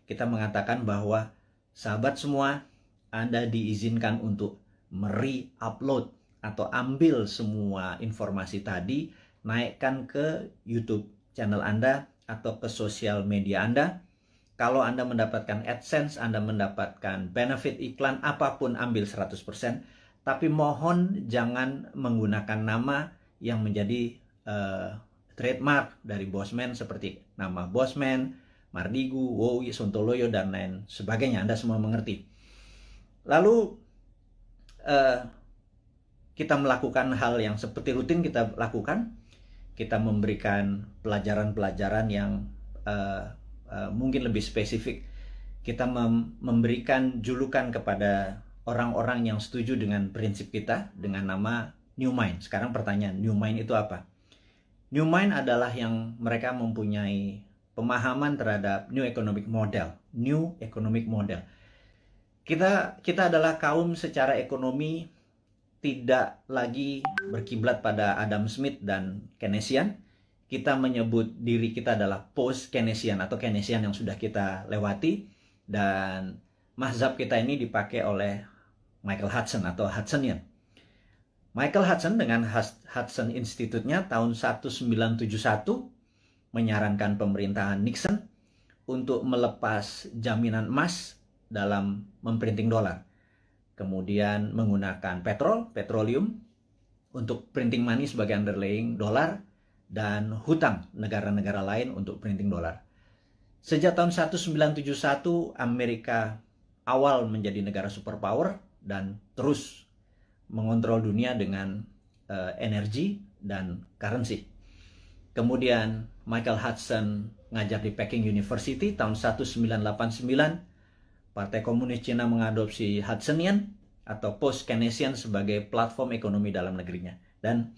kita mengatakan bahwa sahabat semua, Anda diizinkan untuk upload atau ambil semua informasi tadi, naikkan ke YouTube channel Anda atau ke sosial media Anda. Kalau Anda mendapatkan AdSense, Anda mendapatkan benefit iklan, apapun ambil 100%. Tapi mohon jangan menggunakan nama yang menjadi trademark dari Bosman seperti nama Bosman, Mardigu, Wowi, Sontoloyo, dan lain sebagainya. Anda semua mengerti. Lalu kita melakukan hal yang seperti rutin kita lakukan. Kita memberikan pelajaran-pelajaran yang mungkin lebih spesifik. Kita memberikan julukan kepada orang-orang yang setuju dengan prinsip kita dengan nama New Mind. Sekarang pertanyaan, New Mind itu apa? New Mind adalah yang mereka mempunyai pemahaman terhadap New Economic Model. New Economic Model. Kita adalah kaum secara ekonomi tidak lagi berkiblat pada Adam Smith dan Keynesian. Kita menyebut diri kita adalah post-Keynesian atau Keynesian yang sudah kita lewati. Dan mazhab kita ini dipakai oleh Michael Hudson atau Hudsonian. Michael Hudson dengan Hudson Institute-nya tahun 1971 menyarankan pemerintahan Nixon untuk melepas jaminan emas dalam memprinting dolar. Kemudian menggunakan petroleum untuk printing money sebagai underlying dolar, dan hutang negara-negara lain untuk printing dolar. Sejak tahun 1971, Amerika awal menjadi negara superpower dan terus mengontrol dunia dengan energi dan currency. Kemudian Michael Hudson ngajar di Peking University tahun 1989. Partai Komunis Cina mengadopsi Hudsonian atau post-Keynesian sebagai platform ekonomi dalam negerinya. Dan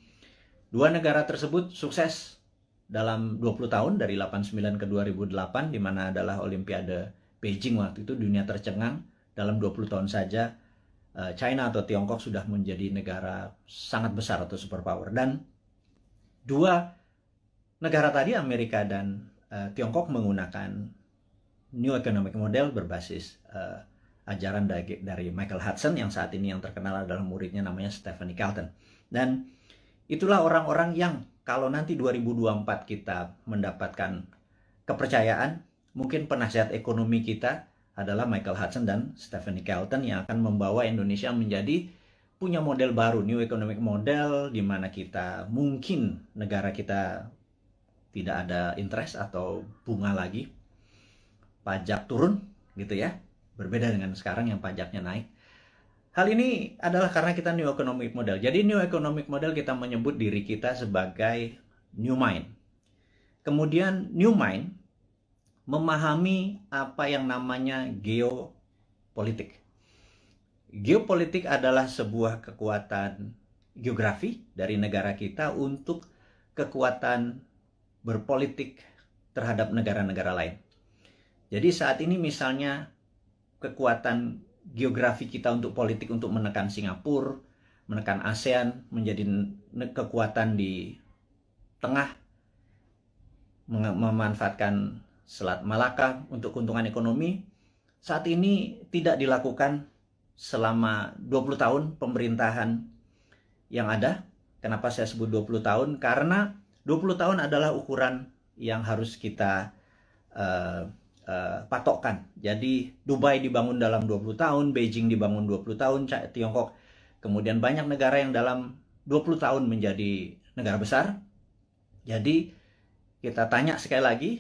dua negara tersebut sukses dalam 20 tahun dari 89 ke 2008, di mana adalah Olimpiade Beijing waktu itu. Dunia tercengang dalam 20 tahun saja. China atau Tiongkok sudah menjadi negara sangat besar atau superpower. Dan dua negara tadi, Amerika dan Tiongkok, menggunakan New Economic Model berbasis ajaran dari Michael Hudson yang saat ini yang terkenal adalah muridnya namanya Stephanie Kelton. Dan itulah orang-orang yang kalau nanti 2024 kita mendapatkan kepercayaan, mungkin penasihat ekonomi kita adalah Michael Hudson dan Stephanie Kelton yang akan membawa Indonesia menjadi punya model baru, New Economic Model, di mana kita mungkin negara kita tidak ada interest atau bunga lagi, pajak turun gitu ya, berbeda dengan sekarang yang pajaknya naik. Hal ini adalah karena kita New Economic Model. Jadi New Economic Model kita menyebut diri kita sebagai New Mind. Kemudian New Mind memahami apa yang namanya geopolitik. Geopolitik adalah sebuah kekuatan geografi dari negara kita untuk kekuatan berpolitik terhadap negara-negara lain. Jadi saat ini misalnya kekuatan geografi kita untuk politik untuk menekan Singapura, menekan ASEAN, menjadi kekuatan di tengah, memanfaatkan Selat Malaka untuk keuntungan ekonomi, saat ini tidak dilakukan selama 20 tahun pemerintahan yang ada. Kenapa saya sebut 20 tahun? Karena 20 tahun adalah ukuran yang harus kita patokkan. Jadi Dubai dibangun dalam 20 tahun, Beijing dibangun 20 tahun, Tiongkok, kemudian banyak negara yang dalam 20 tahun menjadi negara besar. Jadi kita tanya sekali lagi,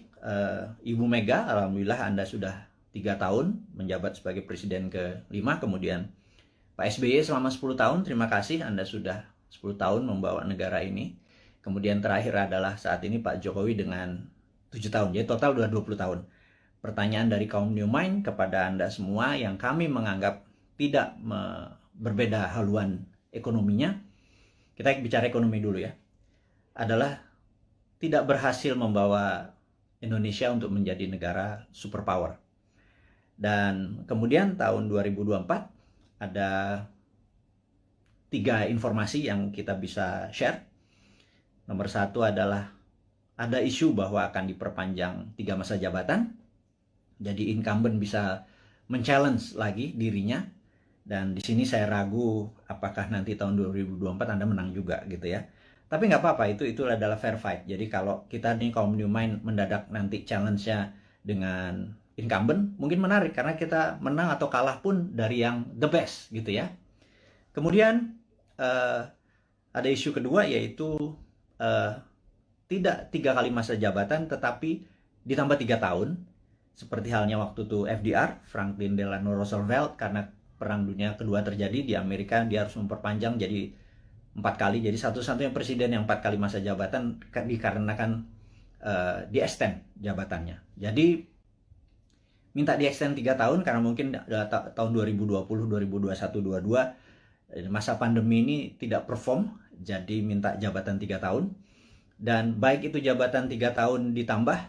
Ibu Mega, alhamdulillah Anda sudah 3 tahun menjabat sebagai presiden ke-5, kemudian Pak SBY selama 10 tahun, terima kasih Anda sudah 10 tahun membawa negara ini. Kemudian terakhir adalah saat ini Pak Jokowi dengan 7 tahun, jadi total sudah 20 tahun. Pertanyaan dari kaum New Mind kepada Anda semua yang kami menganggap tidak berbeda haluan ekonominya, kita bicara ekonomi dulu ya, adalah tidak berhasil membawa Indonesia untuk menjadi negara superpower. Dan kemudian tahun 2024 ada 3 informasi yang kita bisa share. Nomor 1 adalah ada isu bahwa akan diperpanjang 3 masa jabatan. Jadi incumbent bisa men-challenge lagi dirinya, dan di sini saya ragu apakah nanti tahun 2024 Anda menang juga gitu ya. Tapi nggak apa-apa, itu adalah fair fight. Jadi kalau kita nih kaum New Mind mendadak nanti challenge-nya dengan incumbent, mungkin menarik karena kita menang atau kalah pun dari yang the best gitu ya. Kemudian ada isu kedua, yaitu tidak 3 kali masa jabatan tetapi ditambah 3 tahun, seperti halnya waktu itu FDR, Franklin Delano Roosevelt, karena Perang Dunia Kedua terjadi di Amerika, dia harus memperpanjang jadi 4 kali. Jadi satu-satunya presiden yang 4 kali masa jabatan dikarenakan di extend jabatannya. Jadi minta di extend 3 tahun karena mungkin tahun 2020, 2021, 2022 masa pandemi ini tidak perform, jadi minta jabatan 3 tahun. Dan baik itu jabatan 3 tahun ditambah,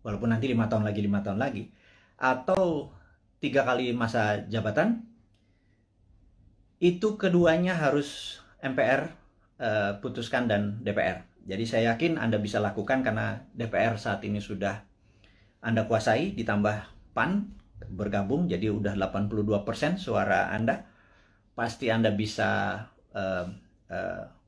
walaupun nanti 5 tahun lagi, 5 tahun lagi, atau 3 kali masa jabatan, itu keduanya harus MPR putuskan dan DPR. Jadi saya yakin Anda bisa lakukan karena DPR saat ini sudah Anda kuasai, ditambah PAN bergabung, jadi udah 82% suara Anda. Pasti Anda bisa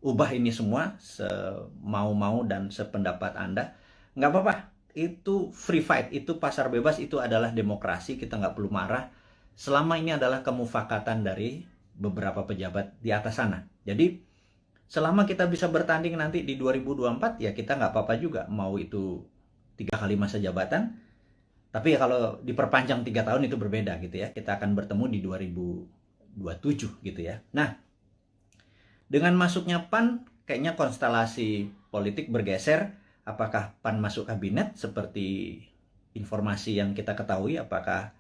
ubah ini semua semau-mau dan sependapat Anda. Nggak apa-apa, itu free fight, itu pasar bebas, itu adalah demokrasi, kita nggak perlu marah. Selama ini adalah kemufakatan dari beberapa pejabat di atas sana. Jadi selama kita bisa bertanding nanti di 2024, ya kita nggak apa-apa juga. Mau itu 3 kali masa jabatan, tapi ya kalau diperpanjang 3 tahun itu berbeda gitu ya. Kita akan bertemu di 2027 gitu ya. Nah, dengan masuknya PAN, kayaknya konstelasi politik bergeser. Apakah PAN masuk kabinet seperti informasi yang kita ketahui? Apakah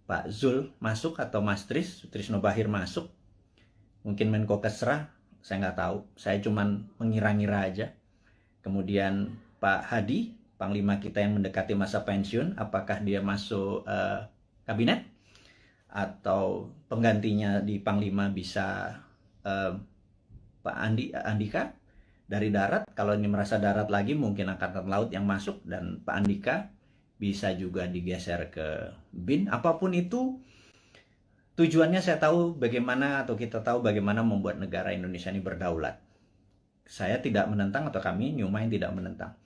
Pak Zul masuk atau Mas Sutrisno Bahir masuk? Mungkin Menko Kesra, saya nggak tahu. Saya cuman mengira-ngira aja. Kemudian Pak Hadi, Panglima kita yang mendekati masa pensiun, apakah dia masuk kabinet? Atau penggantinya di Panglima bisa Pak Andika dari darat. Kalau ini merasa darat lagi, mungkin Angkatan Laut yang masuk, dan Pak Andika bisa juga digeser ke BIN. Apapun itu, tujuannya saya tahu bagaimana, atau kita tahu bagaimana membuat negara Indonesia ini berdaulat. Saya tidak menentang, atau kami New Mind tidak menentang.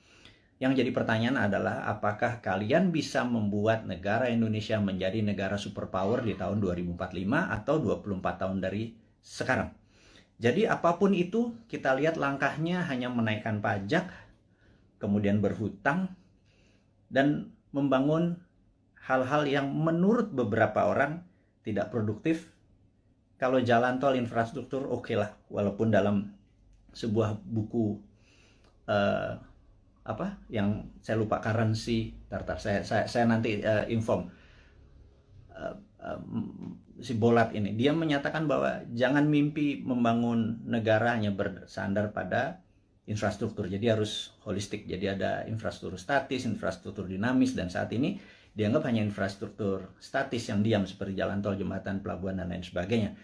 Yang jadi pertanyaan adalah apakah kalian bisa membuat negara Indonesia menjadi negara superpower di tahun 2045 atau 24 tahun dari sekarang. Jadi apapun itu, kita lihat langkahnya hanya menaikkan pajak, kemudian berhutang, dan membangun hal-hal yang menurut beberapa orang tidak produktif. Kalau jalan tol, infrastruktur, oke lah. Walaupun dalam sebuah buku yang saya lupa currency, saya nanti inform si Bolat ini, dia menyatakan bahwa jangan mimpi membangun negara hanya bersandar pada infrastruktur, jadi harus holistik. Jadi ada infrastruktur statis, infrastruktur dinamis, dan saat ini dianggap hanya infrastruktur statis yang diam seperti jalan tol, jembatan, pelabuhan, dan lain sebagainya.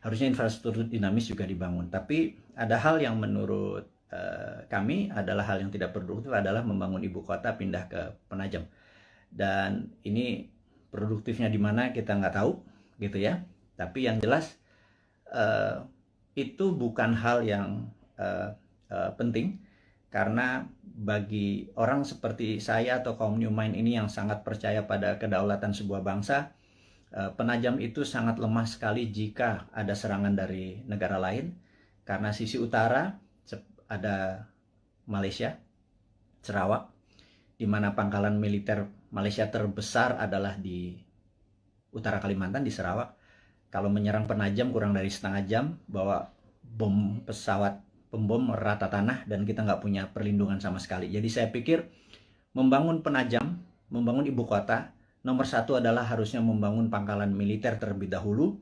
Harusnya infrastruktur dinamis juga dibangun. Tapi ada hal yang menurut kami adalah hal yang tidak produktif, adalah membangun ibu kota pindah ke Penajam. Dan ini produktifnya di mana kita nggak tahu gitu ya. Tapi yang jelas itu bukan hal yang penting, karena bagi orang seperti saya atau kaum New Mind ini yang sangat percaya pada kedaulatan sebuah bangsa, Penajam itu sangat lemah sekali jika ada serangan dari negara lain. Karena sisi utara ada Malaysia, Sarawak, di mana pangkalan militer Malaysia terbesar adalah di utara Kalimantan, di Sarawak. Kalau menyerang Penajam kurang dari setengah jam, bawa bom pesawat pembom rata tanah, dan kita nggak punya perlindungan sama sekali. Jadi saya pikir membangun Penajam, membangun ibu kota, nomor satu adalah harusnya membangun pangkalan militer terlebih dahulu.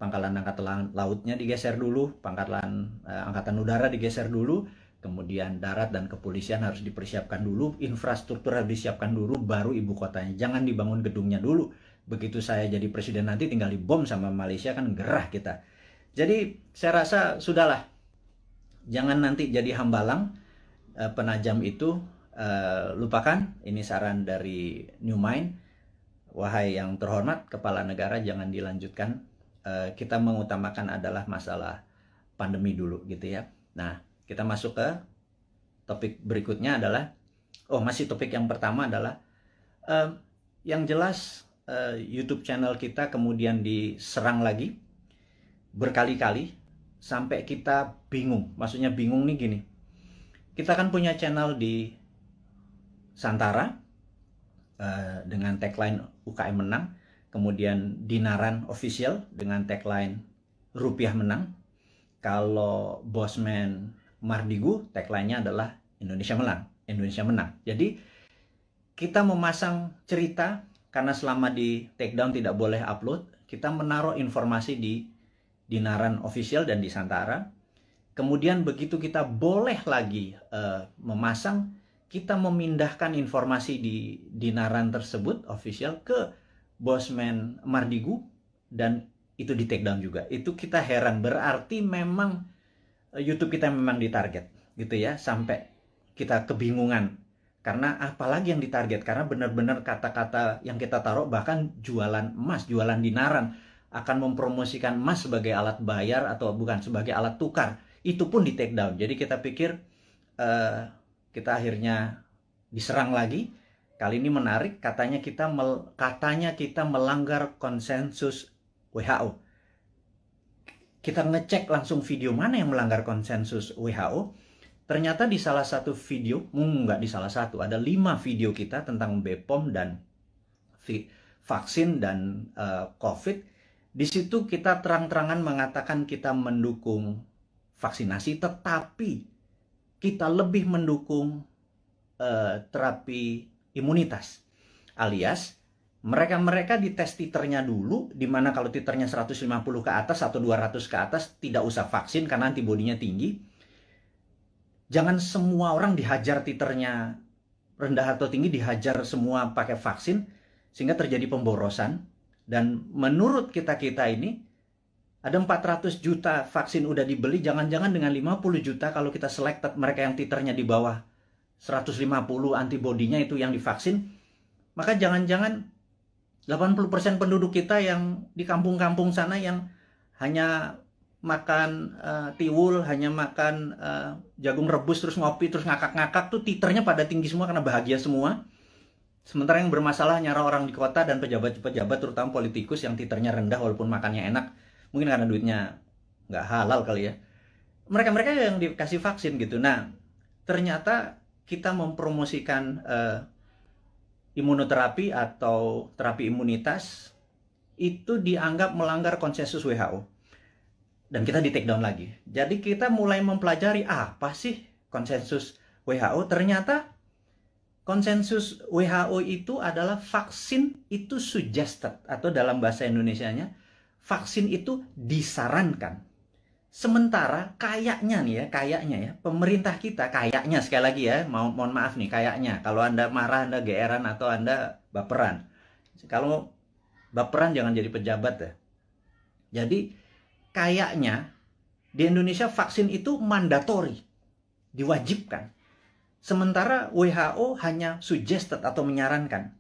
Pangkalan angkatan lautnya digeser dulu, pangkalan angkatan udara digeser dulu, kemudian darat dan kepolisian harus dipersiapkan dulu, infrastruktur harus disiapkan dulu, baru ibu kotanya. Jangan dibangun gedungnya dulu. Begitu saya jadi presiden nanti tinggal dibom sama Malaysia, kan gerah kita. Jadi saya rasa sudahlah, jangan nanti jadi hambalang. Penajam itu lupakan. Ini saran dari New Mind. wahai yang terhormat kepala negara, jangan dilanjutkan. Kita mengutamakan adalah masalah pandemi dulu gitu ya. Nah, kita masuk ke topik berikutnya adalah, masih topik yang pertama adalah, yang jelas YouTube channel kita kemudian diserang lagi berkali-kali sampai kita bingung. Maksudnya bingung nih gini, kita kan punya channel di Santara dengan tagline UKM menang, kemudian Dinaran Official dengan tagline Rupiah menang. Kalau Bosman Mardigu tagline-nya adalah Indonesia menang. Jadi kita memasang cerita, karena selama di takedown tidak boleh upload, kita menaruh informasi di Dinaran Official dan di Santara. Kemudian begitu kita boleh lagi memasang, kita memindahkan informasi di Dinaran tersebut official ke Bosman Mardigu, dan itu di take down juga. Itu kita heran, berarti memang YouTube kita memang ditarget gitu ya, sampai kita kebingungan. Karena apalagi yang ditarget, karena benar-benar kata-kata yang kita taruh, bahkan jualan emas, jualan Dinaran, akan mempromosikan emas sebagai alat bayar atau bukan sebagai alat tukar, itu pun di take down. Jadi kita pikir kita akhirnya diserang lagi. Kali ini menarik, katanya kita melanggar konsensus WHO. Kita ngecek langsung video mana yang melanggar konsensus WHO. Ternyata di salah satu video, nggak di salah satu, ada 5 video kita tentang BPOM dan vaksin dan COVID. Di situ kita terang-terangan mengatakan kita mendukung vaksinasi, tetapi kita lebih mendukung terapi imunitas, alias mereka dites titernya dulu, dimana kalau titernya 150 ke atas atau 200 ke atas tidak usah vaksin karena antibodinya tinggi. Jangan semua orang dihajar titernya rendah atau tinggi, dihajar semua pakai vaksin sehingga terjadi pemborosan. Dan menurut kita ini ada 400 juta vaksin udah dibeli, jangan-jangan dengan 50 juta kalau kita selected mereka yang titernya di bawah 150 antibodinya itu yang divaksin, maka jangan-jangan 80% penduduk kita yang di kampung-kampung sana yang hanya makan tiwul, hanya makan jagung rebus terus ngopi terus ngakak-ngakak tuh titernya pada tinggi semua karena bahagia semua. Sementara yang bermasalah nyara orang di kota dan pejabat-pejabat terutama politikus yang titernya rendah walaupun makannya enak, mungkin karena duitnya nggak halal kali ya, mereka yang dikasih vaksin gitu. Nah, ternyata kita mempromosikan imunoterapi atau terapi imunitas itu dianggap melanggar konsensus WHO. Dan kita di take down lagi. Jadi kita mulai mempelajari apa sih konsensus WHO. Ternyata konsensus WHO itu adalah vaksin itu suggested, atau dalam bahasa Indonesianya vaksin itu disarankan. Sementara kayaknya pemerintah kita kayaknya, sekali lagi ya, mohon maaf nih, kayaknya kalau Anda marah, Anda geeran atau Anda baperan. Kalau baperan jangan jadi pejabat ya. Jadi kayaknya di Indonesia vaksin itu mandatori, diwajibkan. Sementara WHO hanya suggested atau menyarankan.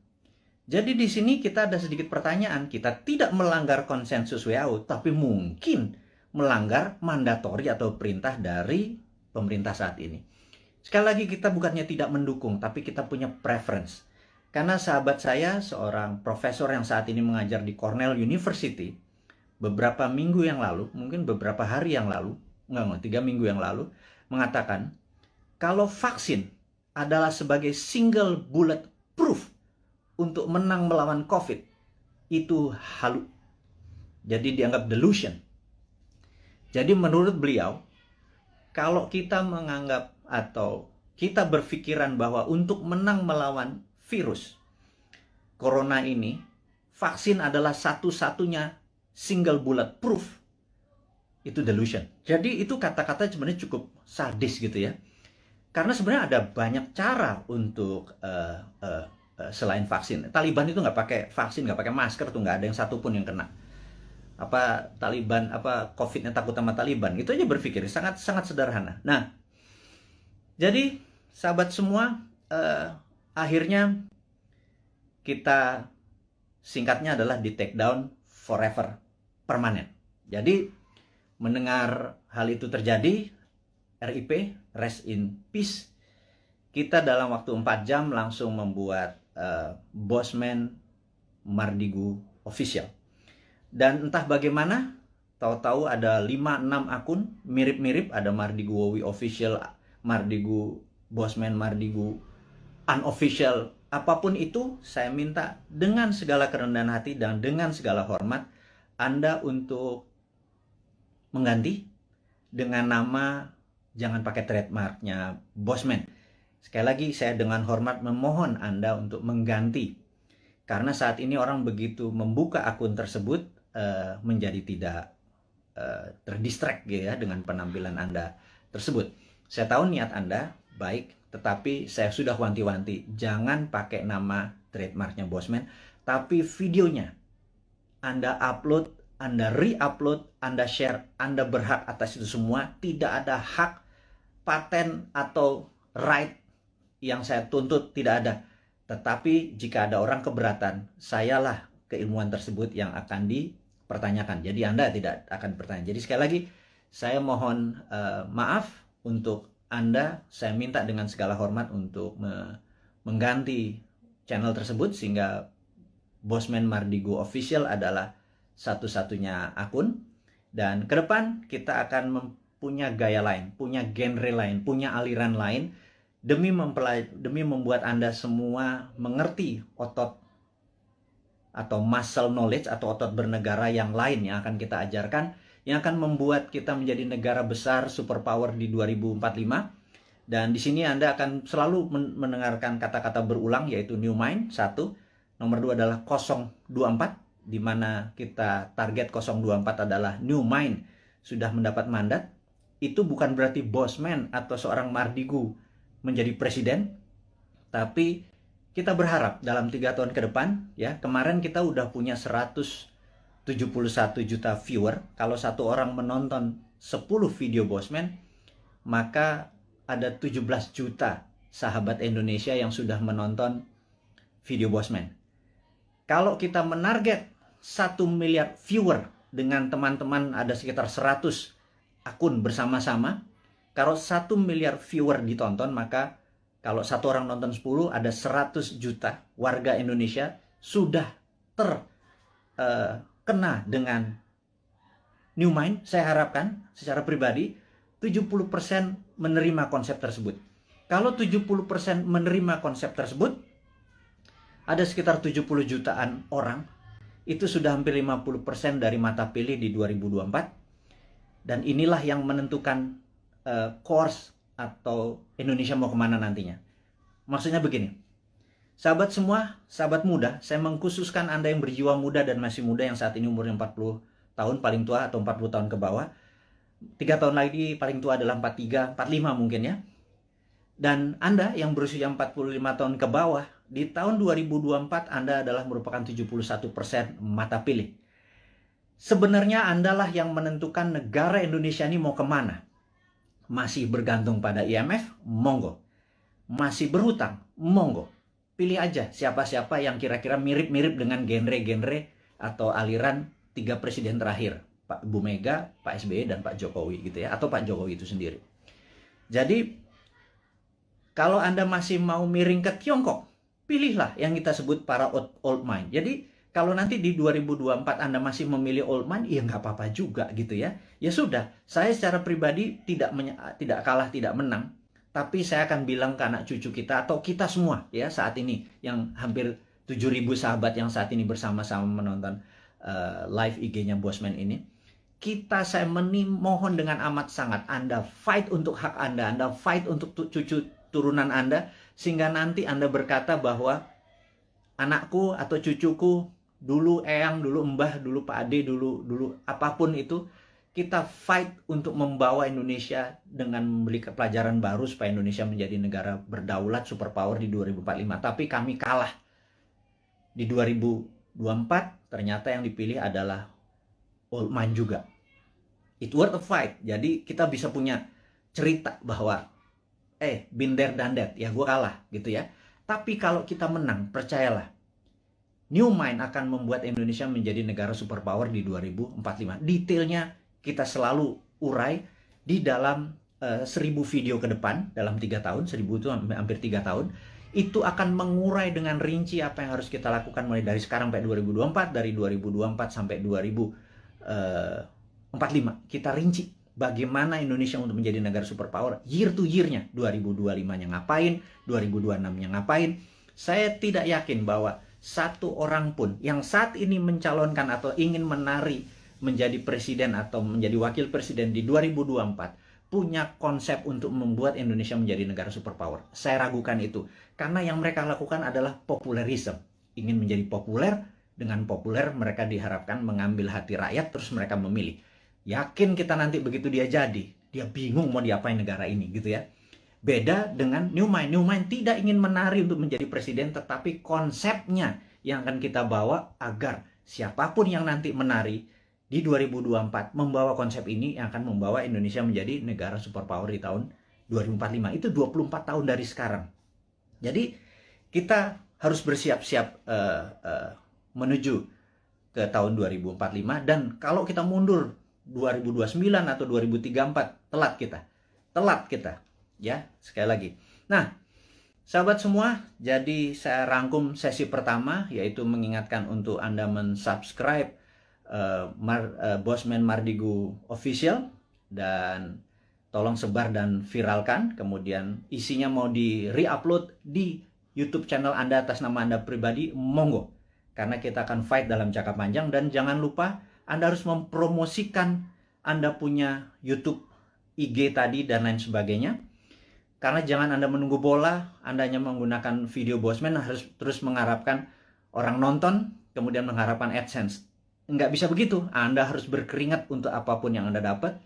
Jadi di sini kita ada sedikit pertanyaan, kita tidak melanggar konsensus WHO, tapi mungkin melanggar mandatori atau perintah dari pemerintah saat ini. Sekali lagi, kita bukannya tidak mendukung, tapi kita punya preference. Karena sahabat saya, seorang profesor yang saat ini mengajar di Cornell University, beberapa minggu yang lalu, mungkin beberapa hari yang lalu, 3 minggu yang lalu, mengatakan kalau vaksin adalah sebagai single bullet proof untuk menang melawan COVID, itu halu. Jadi dianggap delusion. Jadi menurut beliau, kalau kita menganggap atau kita berpikiran bahwa untuk menang melawan virus corona ini, vaksin adalah satu-satunya single bullet proof, itu delusion. Jadi itu kata-kata sebenarnya cukup sadis gitu ya. Karena sebenarnya ada banyak cara untuk selain vaksin. Taliban itu nggak pakai vaksin, nggak pakai masker tuh, nggak ada yang satupun yang kena. Taliban, COVID-nya takut sama Taliban, itu aja berpikir sangat sederhana. Nah, jadi sahabat semua, akhirnya kita singkatnya adalah di take down forever, permanen. Jadi mendengar hal itu terjadi, RIP, rest in peace, kita dalam waktu 4 jam langsung membuat Bossman Mardigu official. Dan entah bagaimana, tahu-tahu ada 5-6 akun mirip-mirip, ada Mardigu Wowi official, Mardigu Bossman Mardigu unofficial, apapun itu. Saya minta dengan segala kerendahan hati dan dengan segala hormat Anda untuk mengganti dengan nama, jangan pakai trademarknya Bossman. Sekali lagi saya dengan hormat memohon Anda untuk mengganti, karena saat ini orang begitu membuka akun tersebut menjadi tidak terdistract gitu ya dengan penampilan Anda tersebut. Saya tahu niat Anda baik, tetapi saya sudah wanti-wanti, jangan pakai nama trademarknya Bossman, tapi videonya Anda upload, Anda re-upload, Anda share, Anda berhak atas itu semua. Tidak ada hak paten atau right yang saya tuntut, tidak ada. Tetapi jika ada orang keberatan, sayalah keilmuan tersebut yang akan dipertanyakan. Jadi Anda tidak akan bertanya. Jadi sekali lagi, saya mohon maaf untuk Anda. Saya minta dengan segala hormat untuk mengganti channel tersebut, sehingga Bossman Mardigu official adalah satu-satunya akun. Dan ke depan kita akan punya gaya lain, punya genre lain, punya aliran lain, demi membuat Anda semua mengerti otot atau muscle knowledge atau otot bernegara yang lain yang akan kita ajarkan, yang akan membuat kita menjadi negara besar superpower di 2045. Dan di sini Anda akan selalu mendengarkan kata-kata berulang, yaitu New Mind 1, nomor 2 adalah 024, di mana kita target 024 adalah New Mind sudah mendapat mandat. Itu bukan berarti Bossman atau seorang Mardigu menjadi presiden, tapi kita berharap dalam 3 tahun ke depan, ya, kemarin kita udah punya 171 juta viewer. Kalau satu orang menonton 10 video Bossman, maka ada 17 juta sahabat Indonesia yang sudah menonton video Bossman. Kalau kita menarget 1 miliar viewer dengan teman-teman, ada sekitar 100 akun bersama-sama. Kalau 1 miliar viewer ditonton, maka kalau satu orang nonton 10, ada 100 juta warga Indonesia sudah terkena dengan New Mind. Saya harapkan secara pribadi 70% menerima konsep tersebut. Kalau 70% menerima konsep tersebut, ada sekitar 70 jutaan orang. Itu sudah hampir 50% dari mata pilih di 2024. Dan inilah yang menentukan course atau Indonesia mau kemana nantinya. Maksudnya begini, sahabat semua, sahabat muda, saya mengkhususkan Anda yang berjiwa muda dan masih muda, yang saat ini umurnya 40 tahun paling tua atau 40 tahun ke bawah. 3 tahun lagi paling tua adalah 43, 45 mungkin ya. Dan Anda yang berusia 45 tahun ke bawah, di tahun 2024 Anda adalah merupakan 71% mata pilih. Sebenarnya Anda lah yang menentukan negara Indonesia ini mau kemana. Masih bergantung pada IMF? Monggo. Masih berhutang? Monggo. Pilih aja siapa-siapa yang kira-kira mirip-mirip dengan genre-genre atau aliran 3 presiden terakhir. Pak Bu Mega, Pak SBY, dan Pak Jokowi gitu ya. Atau Pak Jokowi itu sendiri. Jadi, kalau Anda masih mau miring ke Tiongkok, pilihlah yang kita sebut para old mind. Jadi, kalau nanti di 2024 Anda masih memilih old mind, ya nggak apa-apa juga gitu ya. Ya sudah, saya secara pribadi tidak kalah, tidak menang. Tapi saya akan bilang ke anak cucu kita atau kita semua ya saat ini, yang hampir 7.000 sahabat yang saat ini bersama-sama menonton live IG-nya Bossman ini. Saya mohon dengan amat sangat, Anda fight untuk hak Anda, Anda fight untuk cucu turunan Anda, sehingga nanti Anda berkata bahwa anakku atau cucuku, dulu eyang, dulu mbah, dulu Pak Ade, dulu apapun itu, kita fight untuk membawa Indonesia dengan memberi pelajaran baru supaya Indonesia menjadi negara berdaulat superpower di 2045. Tapi kami kalah. Di 2024 ternyata yang dipilih adalah old mind juga. It worth a fight. Jadi kita bisa punya cerita bahwa been there done that, ya gue kalah gitu ya. Tapi kalau kita menang, percayalah, New Mind akan membuat Indonesia menjadi negara superpower di 2045. Detailnya kita selalu urai di dalam 1000 video ke depan dalam 3 tahun, 1000 itu hampir 3 tahun. Itu akan mengurai dengan rinci apa yang harus kita lakukan mulai dari sekarang sampai 2024, dari 2024 sampai 2045. Kita rinci bagaimana Indonesia untuk menjadi negara superpower year to year-nya. 2025-nya ngapain, 2026-nya ngapain. Saya tidak yakin bahwa satu orang pun yang saat ini mencalonkan atau ingin menari menjadi presiden atau menjadi wakil presiden di 2024 punya konsep untuk membuat Indonesia menjadi negara superpower. Saya ragukan itu. Karena yang mereka lakukan adalah populerisme. Ingin menjadi populer, dengan populer mereka diharapkan mengambil hati rakyat terus mereka memilih. Yakin kita nanti begitu dia jadi, dia bingung mau diapain negara ini gitu ya. Beda dengan New Mind. New Mind tidak ingin menari untuk menjadi presiden, tetapi konsepnya yang akan kita bawa agar siapapun yang nanti menari di 2024 membawa konsep ini yang akan membawa Indonesia menjadi negara superpower di tahun 2045. Itu 24 tahun dari sekarang. Jadi kita harus bersiap-siap menuju ke tahun 2045, dan kalau kita mundur 2029 atau 2034 telat kita. Ya, sekali lagi. Nah, sahabat semua, jadi saya rangkum sesi pertama, yaitu mengingatkan untuk Anda mensubscribe Bosman Mardigu Official, dan tolong sebar dan viralkan. Kemudian isinya mau di re-upload di YouTube channel Anda atas nama Anda pribadi, monggo. Karena kita akan fight dalam jangka panjang, dan jangan lupa Anda harus mempromosikan Anda punya YouTube, IG tadi, dan lain sebagainya. Karena jangan Anda menunggu bola, Anda hanya menggunakan video Bosman, harus terus mengharapkan orang nonton, kemudian mengharapkan AdSense. Nggak bisa begitu. Anda harus berkeringat untuk apapun yang Anda dapat.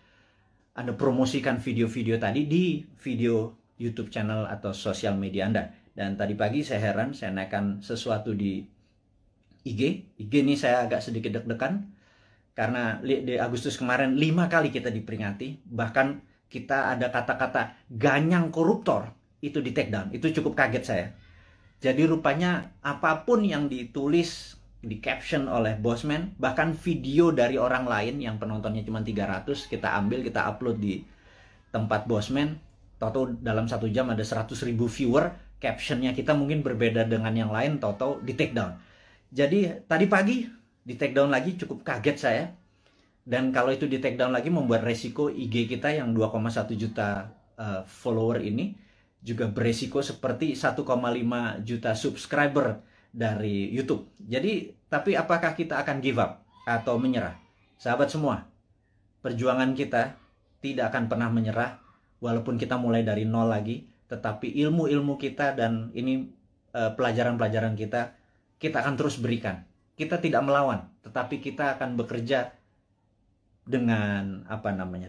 Anda promosikan video-video tadi di video YouTube channel atau sosial media Anda. Dan tadi pagi saya heran, saya naikkan sesuatu di IG. IG ini saya agak sedikit deg-degan. Karena di Agustus kemarin 5 kali kita diperingati. Bahkan kita ada kata-kata ganyang koruptor, itu di take down. Itu cukup kaget saya. Jadi rupanya apapun yang ditulis, di caption oleh Bosman, bahkan video dari orang lain yang penontonnya cuma 300, kita ambil, kita upload di tempat Bosman. Toto dalam 1 jam ada 100.000 viewer, captionnya kita mungkin berbeda dengan yang lain, Toto di take down. Jadi tadi pagi di take down lagi, cukup kaget saya. Dan kalau itu di take down lagi membuat resiko IG kita yang 2,1 juta follower ini juga beresiko seperti 1,5 juta subscriber dari YouTube. Jadi, tapi apakah kita akan give up atau menyerah? Sahabat semua, perjuangan kita tidak akan pernah menyerah walaupun kita mulai dari nol lagi, tetapi ilmu-ilmu kita dan ini pelajaran-pelajaran kita akan terus berikan. Kita tidak melawan, tetapi kita akan bekerja dengan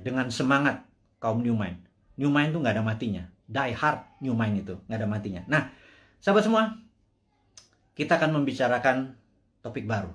dengan semangat kaum New Mind. New Mind itu nggak ada matinya. Die hard New Mind itu nggak ada matinya. Nah, sahabat semua, kita akan membicarakan topik baru.